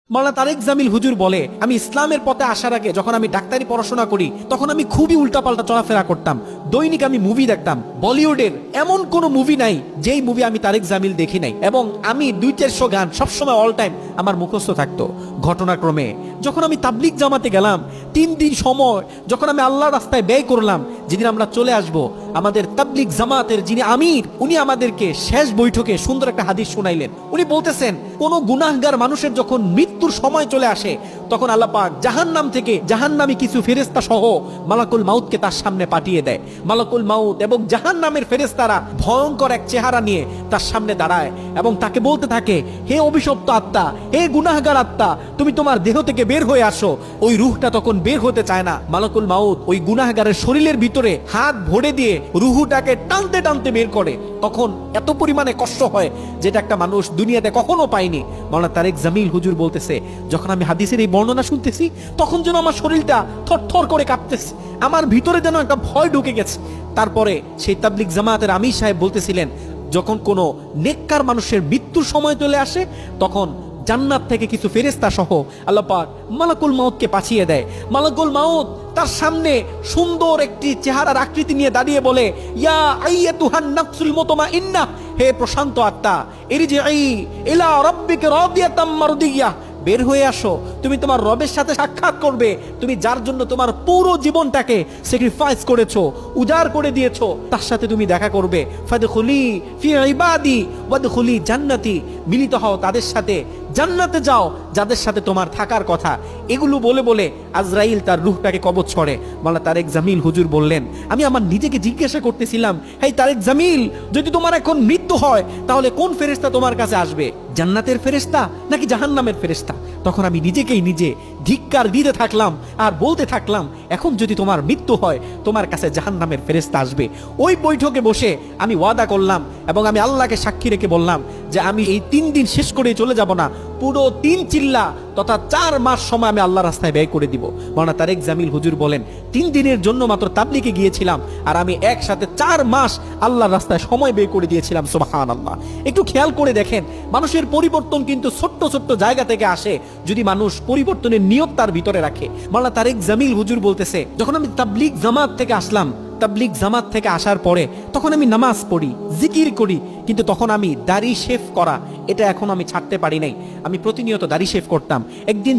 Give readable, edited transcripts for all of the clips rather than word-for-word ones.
মাওলানা তারেক জামিল হুজুর বলে, আমি ইসলামের পথে আসার আগে যখন আমি ডাক্তারি পড়াশোনা করি তখন আমি খুবই উল্টাপাল্টা চলাফেরা করতাম। দৈনিক আমি মুভি দেখতাম। বলিউডের এমন কোনো মুভি নাই যেই মুভি আমি তারেক জামিল দেখি নাই, এবং আমি 200-400 গান সবসময় অল টাইম আমার মুখস্থ থাকতো। ঘটনাক্রমে যখন আমি তাবলিগ জামাতে গেলাম, 3 দিন সময় যখন আমি আল্লাহর রাস্তায় ব্যয় করলাম, যেদিন আমরা চলে আসব, আমাদের তাবলিগ জামাতের যিনি আমির, উনি আমাদেরকে শেষ বৈঠকে সুন্দর একটা হাদিস শুনাইলেন। উনি বলতেছেন, কোন গুনাহগার মানুষের যখন মৃত্যুর সময় চলে আসে তখন আল্লাহ পাক জাহান্নাম থেকে জাহান্নামী কিছু ফেরেশতা সহ মালাকুল মাউতকে তার সামনে পাঠিয়ে দেয়। মালাকুল মাউত এবং জাহান্নামের ফেরেশতারা ভয়ঙ্কর এক চেহারা নিয়ে তার সামনে দাঁড়ায় এবং তাকে বলতে থাকে, হে অভিশপ্ত আত্মা, হে গুনাহগার আত্মা, তুমি তোমার দেহ থেকে বের হয়ে আসো। ওই রূহটা তখন বের হতে চায় না। মালাকুল মাউত ওই গুনাহগারের শরীরের ভিতরে হাত ভরে দিয়ে রুহুটাকে টানতে টানতে বের করে। তখন এত পরিমাণে কষ্ট হয় যেটা একটা মানুষ দুনিয়াতে কখনো পায়নি। মাওলানা তারেক জামিল হুজুর বলতেছে, যখন আমি হাদিসের এই বর্ণনা শুনতেছি তখন যেন আমার শরীরটা থরথর করে কাঁপতেছে, আমার ভিতরে যেন একটা ভয় ঢুকে গেছে। তারপরে সেই তাবলিগ জামাতের আমির সাহেব বলতেছিলেন, যখন কোনো নেককার মানুষের মৃত্যুর সময় চলে আসে তখন জান্নাত থেকে কিছু ফেরেশতা সহ আল্লাহ পাক মালাকুল মাউতকে পাঠিয়ে দেয়। মালাকুল মাউত তার সামনে সুন্দর একটি চেহারার আকৃতি নিয়ে দাঁড়িয়ে বলে, ইয়া আইয়াতুহান নাফসুল মুতমাইন্নাহ, হে প্রশান্ত আত্মা, ইরজিই ইলা রাব্বিকা রাদিয়াতাম মারদিয়াহ, বের হয়ে আসো, তুমি তোমার রবের সাথে সাক্ষাৎ করবে। তুমি যার জন্য তোমার পুরো জীবনটাকে স্যাক্রিফাইস করেছো, উজাড় করে দিয়েছো, তার সাথে তুমি দেখা করবে। ফাদখুলি ফি ইবাদি ওয়াদখুলি জান্নাতি, মিলিত হও তাদের সাথে, জান্নাতে যাও যাদের সাথে তোমার থাকার কথা। এগুলো বলে বলে আজরাইল তার রূহটাকে কবজ করে। মাওলানা তারেক জামিল হুজুর বললেন, আমি আমার নিজেকে জিজ্ঞাসা করতেছিলাম, হে তারেক জামিল, যদি তোমার এখন মৃত্যু হয় তাহলে কোন ফেরেশতা তোমার কাছে আসবে, জান্নাতের ফেরেশতা নাকি জাহান্নামের ফেরেশতা? তখন আমি নিজেকেই নিজে ধিক্কার দিতে থাকলাম আর বলতে থাকলাম, এখন যদি তোমার মৃত্যু হয় তোমার কাছে জাহান্নামের ফেরেশতা আসবে। ওই বৈঠকে বসে আমি ওয়াদা করলাম এবং আমি আল্লাহকে সাক্ষী রেখে বললাম যে আমি এই 3 দিন শেষ করে চলে যাব না, পুরো 3 চিল্লা তথা 4 মাস সময় আমি আল্লাহর রাস্তায় ব্যয় করে দিব। মাওলানা তারেক জামিল হুজুর বলেন, 3 দিনের জন্য মাত্র তাবলিগে গিয়েছিলাম আর আমি একসাথে 4 মাস আল্লাহর রাস্তায় সময় ব্যয় করে দিয়েছিলাম। সুবহানাল্লাহ। একটু খেয়াল করে দেখেন, মানুষের পরিবর্তন কিন্তু ছোট্ট ছোট্ট জায়গা থেকে আসে যদি মানুষ পরিবর্তনের নিয়ত তার ভিতরে রাখে। মাওলানা তারেক জামিল হুজুর বলতেছে, যখন আমি তাবলিগ জামাত থেকে আসলাম, তাবলিগ জামাত থেকে আসার পরে তখন আমি নামাজ পড়ি, জিকির করি, কিন্তু তখন আমি দাড়ি শেভ করা এটা এখন আমি ছাড়তে পারি নাই। আমি প্রতিনিয়ত দাড়ি শেভ করতাম। একদিন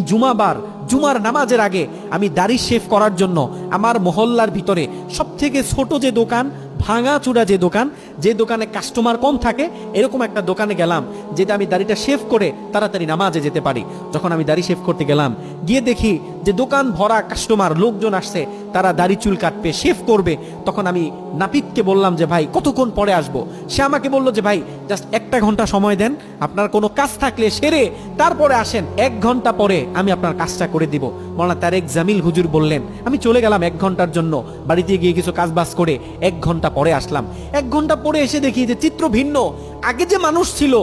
জুমার নামাজের আগে আমি দাড়ি শেভ করার জন্য আমার মহল্লার ভিতরে সবথেকে ছোট যে দোকান, ভাঙাচুরা যে দোকানে কাস্টমার কম থাকে, এরকম একটা দোকানে গেলাম যেটা আমি দাড়িটা শেভ করে তাড়াতাড়ি নামাজে যেতে পারি। যখন আমি দাড়ি শেভ করতে গেলাম, গিয়ে দেখি যে দোকান ভরা কাস্টমার, লোকজন আসছে, তারা দাড়ি চুল কাটবে, শেভ করবে। তখন আমি নাপিতকে বললাম যে ভাই কতক্ষণ পরে আসবো? সে আমাকে বললো যে ভাই জাস্ট 1 ঘন্টা সময় দেন, আপনার কোনো কাজ থাকলে সেরে তারপরে আসেন, 1 ঘন্টা পরে আমি আপনার কাজটা করে দিব। মাওলানা তারেক জামিল হুজুর বললেন, আমি চলে গেলাম 1 ঘন্টার জন্য, বাড়িতে গিয়ে কিছু কাজ বাজ করে 1 ঘন্টা পরে আসলাম। 1 ঘন্টা পরে এসে দেখি যে চিত্র ভিন্ন। আগে যে মানুষ ছিল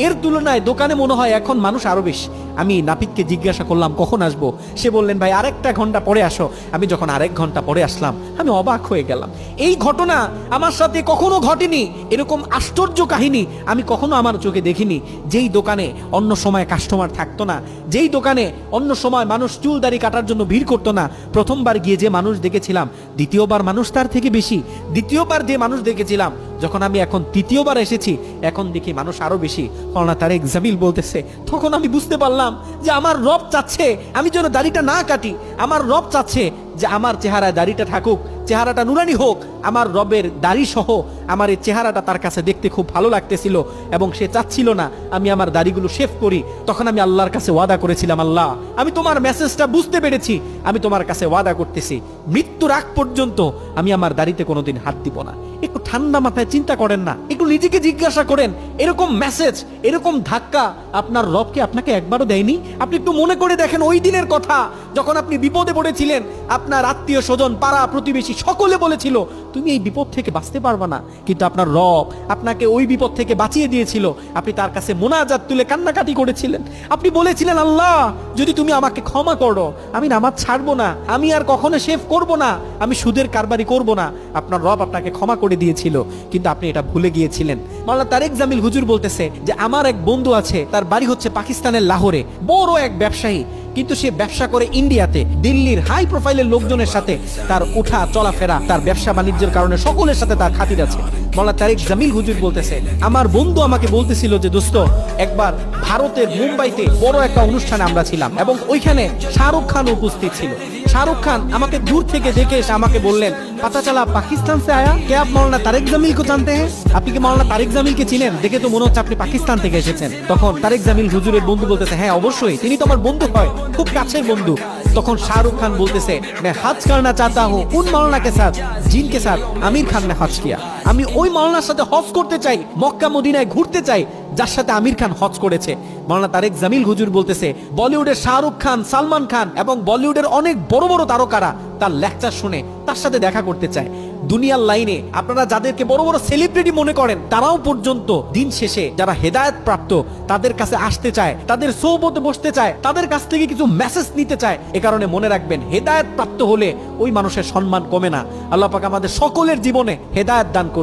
এর তুলনায় দোকানে মনে হয় এখন মানুষ আরো বেশি। আমি নাপিতকে জিজ্ঞাসা করলাম কখন আসবো? সে বললেন ভাই আরেকটা ঘন্টা পরে আসো। আমি যখন আরেক ঘন্টা পরে আসলাম, আমি অবাক হয়ে গেলাম। এই ঘটনা আমার সাথে কখনো ঘটেনি, এরকম আশ্চর্য কাহিনী আমি কখনো আমার চোখে দেখিনি। যেই দোকানে অন্য সময় কাস্টমার থাকতো না, যেই দোকানে অন্য সময় মানুষ চুল দাড়ি কাটার জন্য ভিড় করতো না, প্রথমবার গিয়ে যে মানুষ দেখেছিলাম, দ্বিতীয়বার মানুষ তার থেকে বেশি। দ্বিতীয়বার যে মানুষ দেখেছিলাম, যখন আমি এখন 3য়বার এসেছি, এখন দেখি মানুষ আরো বেশি। মাওলানা তারেক জামিল বলতেছে, তখন আমি বুঝতে পারলাম যে আমার রব চাচ্ছে আমি যেন দাড়িটা না কাটি। আমার রব চাচ্ছে যে আমার চেহারায় দাড়িটা থাকুক, চেহারাটা নুরানি হোক। আমার রবের দাড়ি সহ আমার এই চেহারাটা তার কাছে দেখতে খুব ভালো লাগতেছিল এবং সে চাচ্ছিল না আমি আমার দাড়িগুলো শেভ করি। তখন আমি আল্লাহর কাছে ওয়াদা করেছিলাম, আল্লাহ আমি তোমার মেসেজটা বুঝতে পেরেছি, আমি তোমার কাছে ওয়াদা করতেছি মৃত্যুর আগ পর্যন্ত আমি আমার দাড়িতে কোনোদিন হাত দিব না। একটু ঠান্ডা মাথায় চিন্তা করেন না, একটু নিজেকে জিজ্ঞাসা করেন, এরকম মেসেজ, এরকম ধাক্কা আপনার রবকে আপনাকে একবারও দেয়নি? আপনি একটু মনে করে দেখেন ওই দিনের কথা, যখন আপনি বিপদে পড়েছিলেন, আপনার আপনার আত্মীয় স্বজন, পাড়া প্রতিবেশী সকলে বলেছিল তুমি এই বিপদ থেকে বাঁচতে পারবে না, কিন্তু আপনার রব আপনাকে ওই বিপদ থেকে বাঁচিয়ে দিয়েছিল। আপনি তার কাছে মোনাজাত তুলে কান্নাকাটি করেছিলেন। আপনি বলেছিলেন, আল্লাহ যদি তুমি আমাকে ক্ষমা করো, আমি নামাজ ছাড়বো না, আমি আর কখনো শেভ করব না, আমি সুদের কারবারি করব না। আপনার রব আপনাকে ক্ষমা করে দিয়েছিল, কিন্তু আপনি এটা ভুলে গিয়েছিলেন। মাওলানা তারেক জামিল হুজুর বলতেছে যে আমার এক বন্ধু আছে, তার বাড়ি হচ্ছে পাকিস্তানের লাহোরে, বড় এক ব্যবসায়ী, কিন্তু সে ব্যবসা করে ইন্ডিয়াতে, দিল্লির হাই প্রোফাইলের লোকজনের সাথে তার উঠা চলাফেরা, তার ব্যবসা বাণিজ্যের কারণে সকলের সাথে তার খাতির আছে। মাওলানা তারেক জামিল হুজুর বলতেছে আমার বন্ধু আমাকে বলতেছিল যে দোস্ত, একবার ভারতের মুম্বাইতে বড় একটা অনুষ্ঠানে আমরা ছিলাম এবং ওইখানে শাহরুখ খান উপস্থিত ছিল। শাহরুখ খান আমাকে দূর থেকে দেখে এসে আমাকে বললেন, পাতা চালা পাকিস্তান সে আয়া কে আপ মাওলানা তারেক জামিল কো জানতে হ্যাঁ? আপনি কি মাওলানা তারেক জামিলকে চিনেন? দেখে তো মনে হচ্ছে আপনি পাকিস্তান থেকে এসেছেন। তখন তারেক জামিল হুজুরের বন্ধু বলতেছে, হ্যাঁ অবশ্যই, তিনি তো আমার বন্ধু হয়, খুব কাছের বন্ধু। তখন শাহরুখ খান বলতেছে, मैं हज करना चाहता हूँ उन मौलाना के साथ जिनके साथ आमिर खान ने हज किया। আমি ওই মাওলানার সাথে হজ করতে চাই, মক্কা মদিনায় ঘুরতে চাই, যার সাথে আমির খান হজ করেছে। মাওলানা তারেক জামিল হুজুর বলতেছে বলিউডের শাহরুখ খান, সালমান খান এবং বলিউডের অনেক বড় বড় তারকারা তার লেকচার শুনে তার সাথে দেখা করতে চায়। দুনিয়ার লাইনে আপনারা যাদেরকে বড় বড় সেলিব্রিটি মনে করেন, তারাও পর্যন্ত দিন শেষে যারা হেদায়েত প্রাপ্ত তাদের কাছে আসতে চায়, তাদের সোহবতে বসতে চায়, তাদের কাছ থেকে কিছু মেসেজ নিতে চায়। এ কারণে মনে রাখবেন, হেদায়েত প্রাপ্ত হলে ওই মানুষের সম্মান কমে না। আল্লাহ পাক আমাদের সকলের জীবনে হেদায়েত দান করুন।